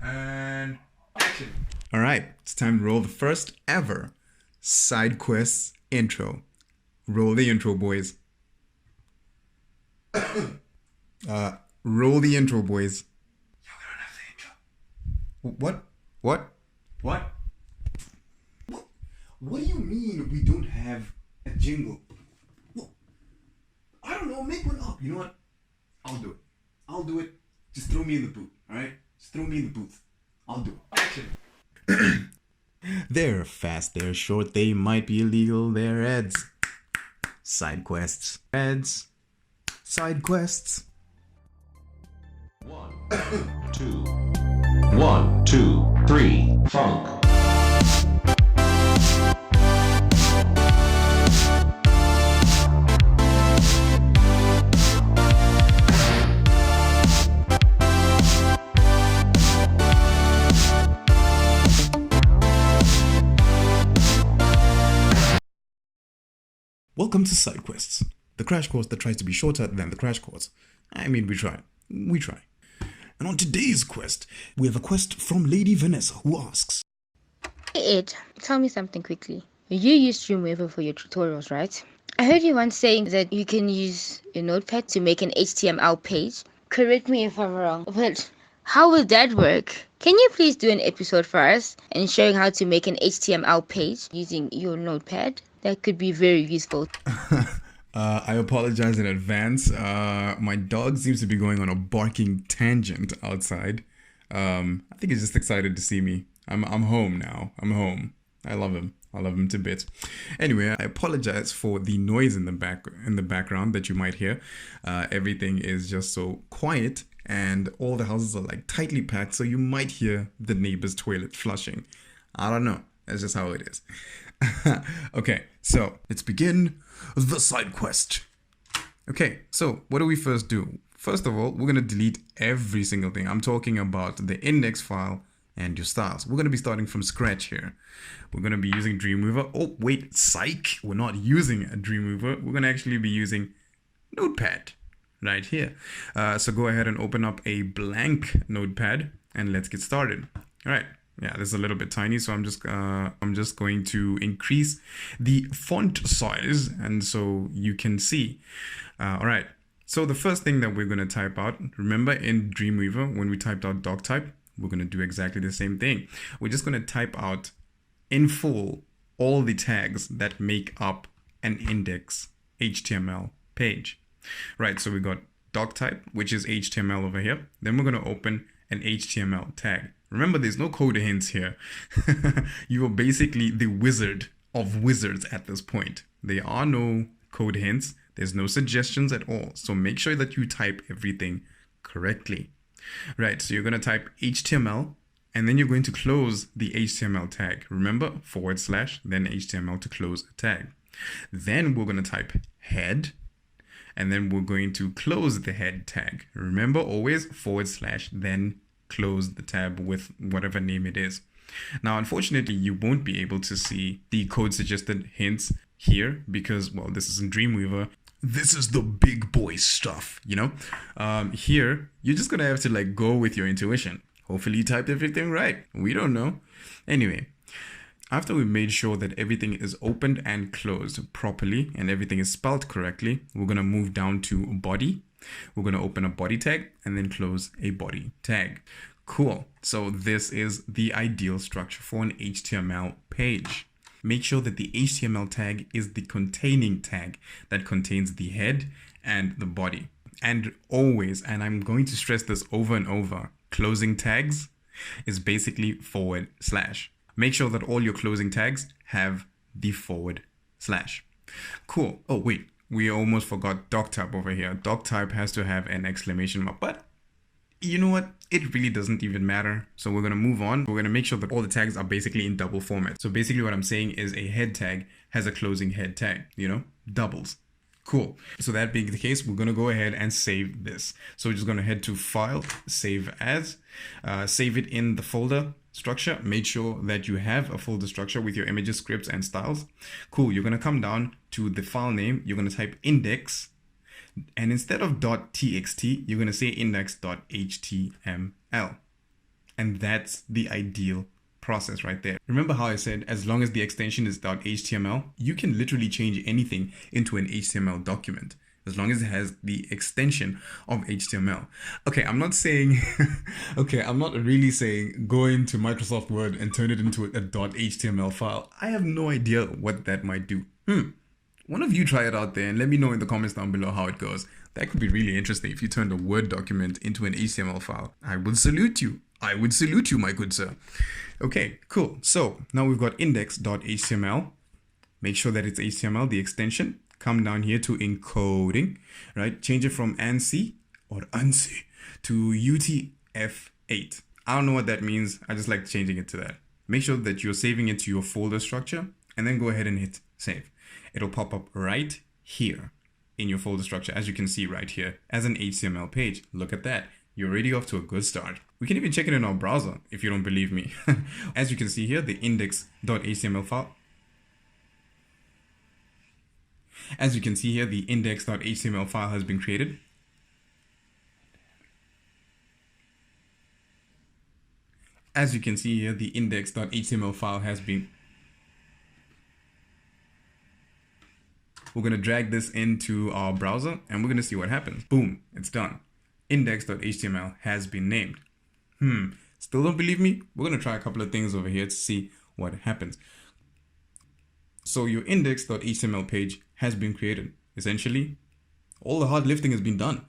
And action. All right, it's time to roll the first ever side quests intro. Roll the intro, boys. Roll the intro, boys. Yo, we don't have the intro. What? What? What? What do you mean we don't have a jingle? Well, I don't know. Make one up. You know what? I'll do it. I'll do it. Just throw me in the booth. All right? Just throw me in the booth. I'll do it. Action. They're fast, they're short, they might be illegal, they're ads. Side quests. Ads. Side quests. 1, 2, 1, 2, 3, funk. Welcome to Side Quests, the crash course that tries to be shorter than the crash course. I mean, we try. We try. And on today's quest, we have a quest from Lady Vanessa, who asks, Hey Ed, tell me something quickly. You use Dreamweaver for your tutorials, right? I heard you once saying that you can use your notepad to make an HTML page. Correct me if I'm wrong, but how will that work? Can you please do an episode for us and showing how to make an HTML page using your notepad? That could be very useful. I apologize in advance. My dog seems to be going on a barking tangent outside. I think he's just excited to see me. I'm home now. I'm home. I love him. I love him to bits. Anyway, I apologize for the noise in the background that you might hear. Everything is just so quiet and all the houses are like tightly packed, so you might hear the neighbor's toilet flushing. I don't know. That's just how it is. Okay, so let's begin the side quest. Okay, so what do we first do? First of all, we're going to delete every single thing. I'm talking about the index file and your styles. We're going to be starting from scratch here. We're going to be using Dreamweaver. Oh, wait, psych. We're not using a Dreamweaver. We're going to actually be using Notepad right here. So go ahead and open up a blank Notepad and let's get started. All right. Yeah, this is a little bit tiny, so I'm just going to increase the font size, and so you can see. All right. So the first thing that we're going to type out, remember in Dreamweaver, when we typed out doc type, we're going to do exactly the same thing. We're just going to type out in full all the tags that make up an index HTML page. Right. So we got doc type, which is HTML over here. Then we're going to open an HTML tag. Remember, there's no code hints here. You are basically the wizard of wizards at this point. There are no code hints. There's no suggestions at all. So make sure that you type everything correctly. Right, so you're going to type HTML, and then you're going to close the HTML tag. Remember, /, then HTML to close a tag. Then we're going to type head, and then we're going to close the head tag. Remember, always /, then close the tab with whatever name it is. Now, unfortunately, you won't be able to see the code suggested hints here because, well, this is in Dreamweaver. This is the big boy stuff, you know? Here, you're just gonna have to like go with your intuition. Hopefully you typed everything right. We don't know. Anyway, after we made sure that everything is opened and closed properly and everything is spelled correctly, we're gonna move down to body. We're going to open a body tag and then close a body tag. Cool. So this is the ideal structure for an HTML page. Make sure that the HTML tag is the containing tag that contains the head and the body. And always, and I'm going to stress this over and over, closing tags is basically /. Make sure that all your closing tags have the /. Cool. Oh, wait. We almost forgot doc type over here. Doc type has to have an exclamation mark, but you know what? It really doesn't even matter. So we're going to move on. We're going to make sure that all the tags are basically in double format. So basically what I'm saying is a head tag has a closing head tag, you know, doubles. Cool. So that being the case, we're going to go ahead and save this. So we're just going to head to File, Save As, save it in the folder structure. Make sure that you have a folder structure with your images, scripts, and styles. Cool. You're going to come down to the file name. You're going to type index. And instead of .txt, you're going to say index.html. And that's the ideal process right there. Remember how I said, as long as the extension is .html, you can literally change anything into an HTML document, as long as it has the extension of HTML. Okay, I'm not saying, okay, I'm not really saying go into Microsoft Word and turn it into a .html file. I have no idea what that might do. One of you try it out there and let me know in the comments down below how it goes. That could be really interesting if you turned a Word document into an HTML file. I would salute you. I would salute you, my good sir. Okay, cool. So now we've got index.html. Make sure that it's HTML, the extension. Come down here to encoding, right? Change it from ANSI or ANSI to UTF-8. I don't know what that means. I just like changing it to that. Make sure that you're saving it to your folder structure and then go ahead and hit save. It'll pop up right here in your folder structure, as you can see right here, as an HTML page. Look at that. You're already off to a good start. We can even check it in our browser if you don't believe me. As you can see here, the index.html file. As you can see here, the index.html file has been created. As you can see here, the index.html file has been. We're going to drag this into our browser and we're going to see what happens. Boom, it's done. Index.html has been named. Still don't believe me? We're going to try a couple of things over here to see what happens. So your index.html page has been created. Essentially, all the hard lifting has been done.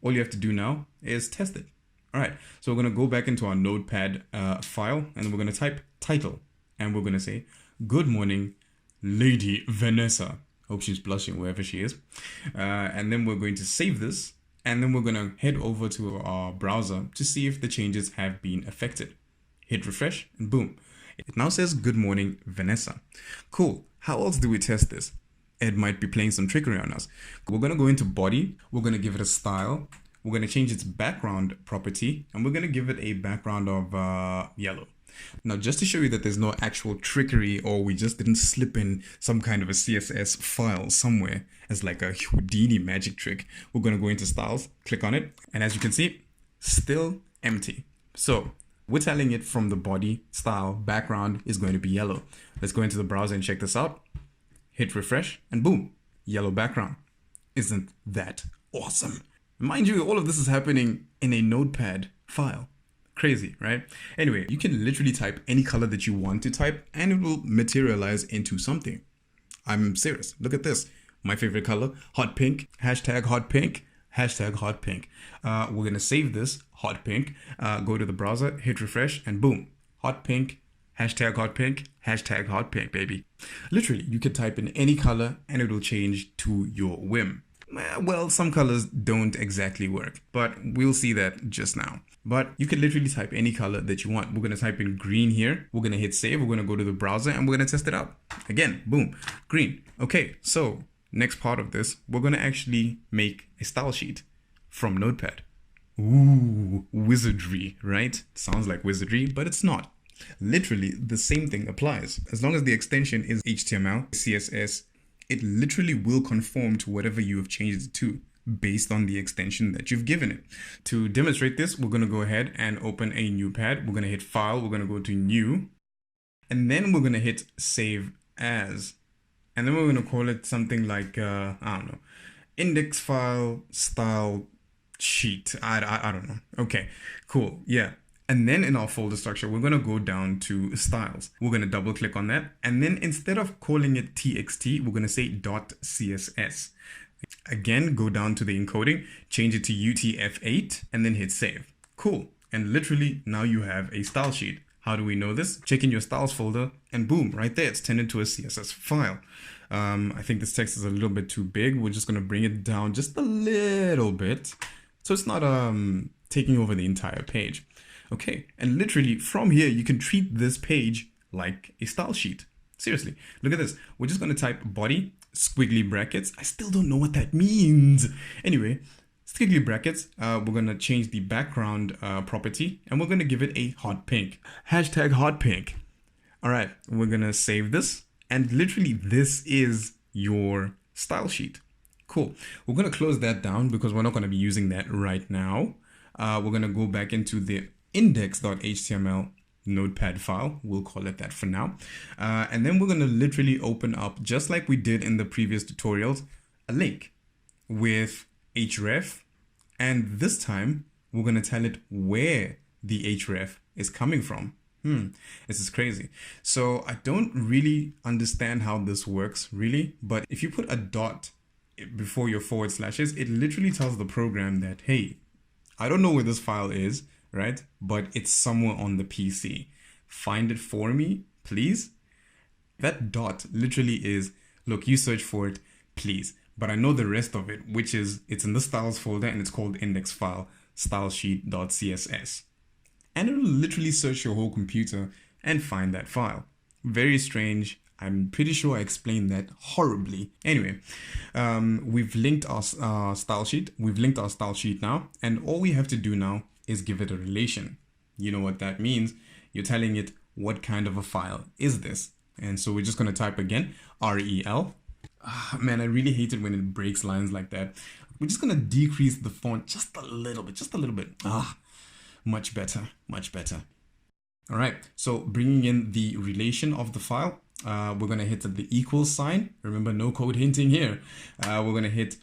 All you have to do now is test it. All right, so we're going to go back into our notepad file and we're going to type title and we're going to say, good morning, Lady Vanessa. Hope she's blushing wherever she is. And then we're going to save this. And then we're going to head over to our browser to see if the changes have been affected. Hit refresh and boom. It now says, good morning, Vanessa. Cool. How else do we test this? It might be playing some trickery on us. We're going to go into body. We're going to give it a style. We're going to change its background property. And we're going to give it a background of yellow. Now, just to show you that there's no actual trickery or we just didn't slip in some kind of a CSS file somewhere as like a Houdini magic trick, we're going to go into styles, click on it. And as you can see, still empty. So we're telling it from the body style background is going to be yellow. Let's go into the browser and check this out. Hit refresh and boom, yellow background. Isn't that awesome? Mind you, all of this is happening in a notepad file. Crazy, right? Anyway, you can literally type any color that you want to type and it will materialize into something. I'm serious. Look at this. My favorite color, hot pink, hashtag hot pink, hashtag hot pink. We're going to save this hot pink, go to the browser, hit refresh and boom, hot pink, hashtag hot pink, hashtag hot pink, baby. Literally, you can type in any color and it will change to your whim. Well, some colors don't exactly work, but we'll see that just now. But you can literally type any color that you want. We're going to type in green here. We're going to hit save. We're going to go to the browser and we're going to test it out. Again, boom, green. Okay, so next part of this, we're going to actually make a style sheet from Notepad. Ooh, wizardry, right? Sounds like wizardry, but it's not. Literally, the same thing applies. As long as the extension is HTML, CSS, it literally will conform to whatever you have changed it to based on the extension that you've given it. To demonstrate this, we're going to go ahead and open a new pad. We're going to hit file. We're going to go to new. And then we're going to hit save as. And then we're going to call it something like, I don't know, index file style sheet. I don't know. Okay, cool. Yeah. And then in our folder structure, we're going to go down to styles. We're going to double click on that. And then instead of calling it txt, we're going to say .css. Again, go down to the encoding, change it to UTF-8, and then hit save. Cool. And literally now you have a style sheet. How do we know this? Check in your styles folder and boom, right there, it's turned into a CSS file. I think this text is a little bit too big. We're just going to bring it down just a little bit, so it's not taking over the entire page. Okay, and literally from here, you can treat this page like a style sheet. Seriously, look at this. We're just going to type body, squiggly brackets. I still don't know what that means. Anyway, squiggly brackets. We're going to change the background property and we're going to give it a hot pink. Hashtag hot pink. All right, we're going to save this. And literally, this is your style sheet. Cool. We're going to close that down because we're not going to be using that right now. We're going to go back into the index.html notepad file. We'll call it that for now. And then we're going to literally open up, just like we did in the previous tutorials, a link with href. And this time we're going to tell it where the href is coming from. This is crazy. So I don't really understand how this works really, but if you put a dot before your forward slashes, it literally tells the program that, hey, I don't know where this file is, right? But it's somewhere on the PC. Find it for me, please. That dot literally is, look, you search for it, please. But I know the rest of it, which is, it's in the styles folder and it's called index file, stylesheet.css. And it'll literally search your whole computer and find that file. Very strange. I'm pretty sure I explained that horribly. Anyway, we've linked our style sheet. We've linked our style sheet now. And all we have to do now is give it a relation. You know what that means? You're telling it what kind of a file is this. And so we're just going to type again, rel. Man, I really hate it when it breaks lines like that. We're just going to decrease the font just a little bit. Much better, much better. All right, so bringing in the relation of the file, we're going to hit the equal sign. Remember, no code hinting here. We're going to hit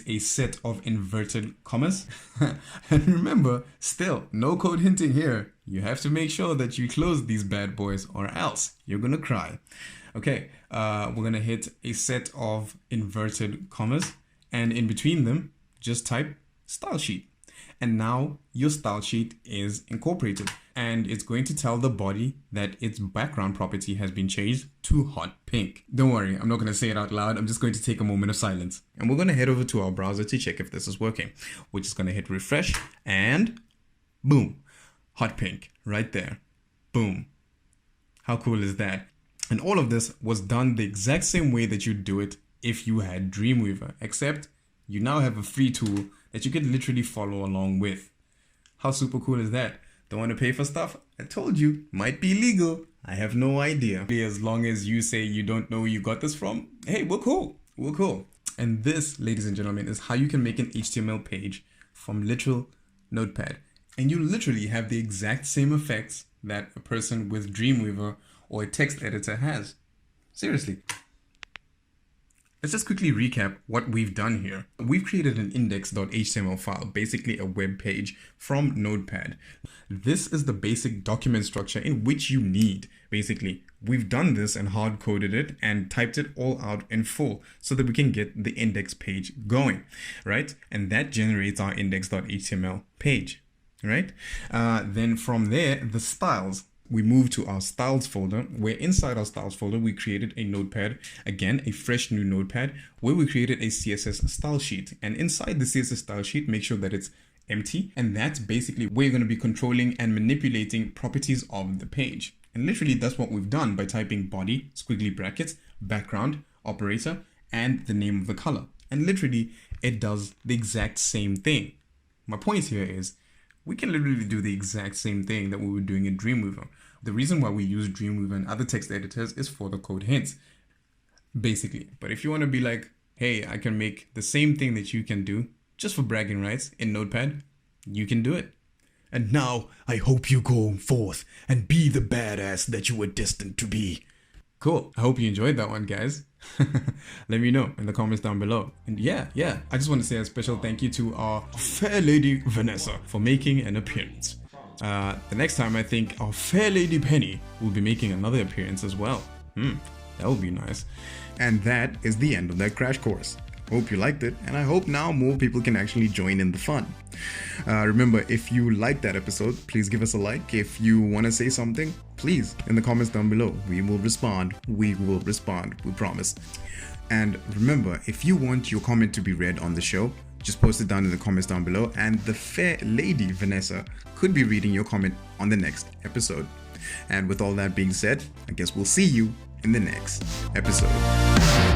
a set of inverted commas. And remember, still no code hinting here. You have to make sure that you close these bad boys or else you're going to cry. Okay, we're going to hit a set of inverted commas, and in between them, just type style sheet. And now your style sheet is incorporated, and it's going to tell the body that its background property has been changed to hot pink. Don't worry, I'm not going to say it out loud. I'm just going to take a moment of silence, and we're going to head over to our browser to check if this is working. We're just going to hit refresh, and boom, hot pink right there. Boom. How cool is that? And all of this was done the exact same way that you'd do it if you had Dreamweaver, except you now have a free tool that you can literally follow along with. How super cool is that? Don't want to pay for stuff? I told you, might be illegal. I have no idea. As long as you say you don't know where you got this from, hey, we're cool. We're cool. And this, ladies and gentlemen, is how you can make an HTML page from literal Notepad. And you literally have the exact same effects that a person with Dreamweaver or a text editor has. Seriously. Let's just quickly recap what we've done here. We've created an index.html file, basically a web page from Notepad. This is the basic document structure in which you need. Basically, we've done this and hard coded it and typed it all out in full so that we can get the index page going, right? And that generates our index.html page, right? Then from there, the styles. We move to our styles folder, where inside our styles folder, we created a notepad, again, a fresh new notepad, where we created a CSS style sheet. And inside the CSS style sheet, make sure that it's empty. And that's basically where you're going to be controlling and manipulating properties of the page. And literally that's what we've done by typing body, squiggly brackets, background, operator, and the name of the color. And literally it does the exact same thing. My point here is, we can literally do the exact same thing that we were doing in Dreamweaver. The reason why we use Dreamweaver and other text editors is for the code hints, basically. But if you want to be like, hey, I can make the same thing that you can do just for bragging rights in Notepad, you can do it. And now I hope you go forth and be the badass that you were destined to be. Cool. I hope you enjoyed that one, guys. Let me know in the comments down below. And yeah, I just want to say a special thank you to our fair lady Vanessa for making an appearance. The next time I think our fair lady Penny will be making another appearance as well. That would be nice. And that is the end of that crash course. Hope you liked it, and I hope now more people can actually join in the fun. Remember, if you liked that episode, please give us a like. If you want to say something, please, in the comments down below. We will respond. We promise. And remember, if you want your comment to be read on the show, just post it down in the comments down below, and the fair lady Vanessa could be reading your comment on the next episode. And with all that being said, I guess we'll see you in the next episode.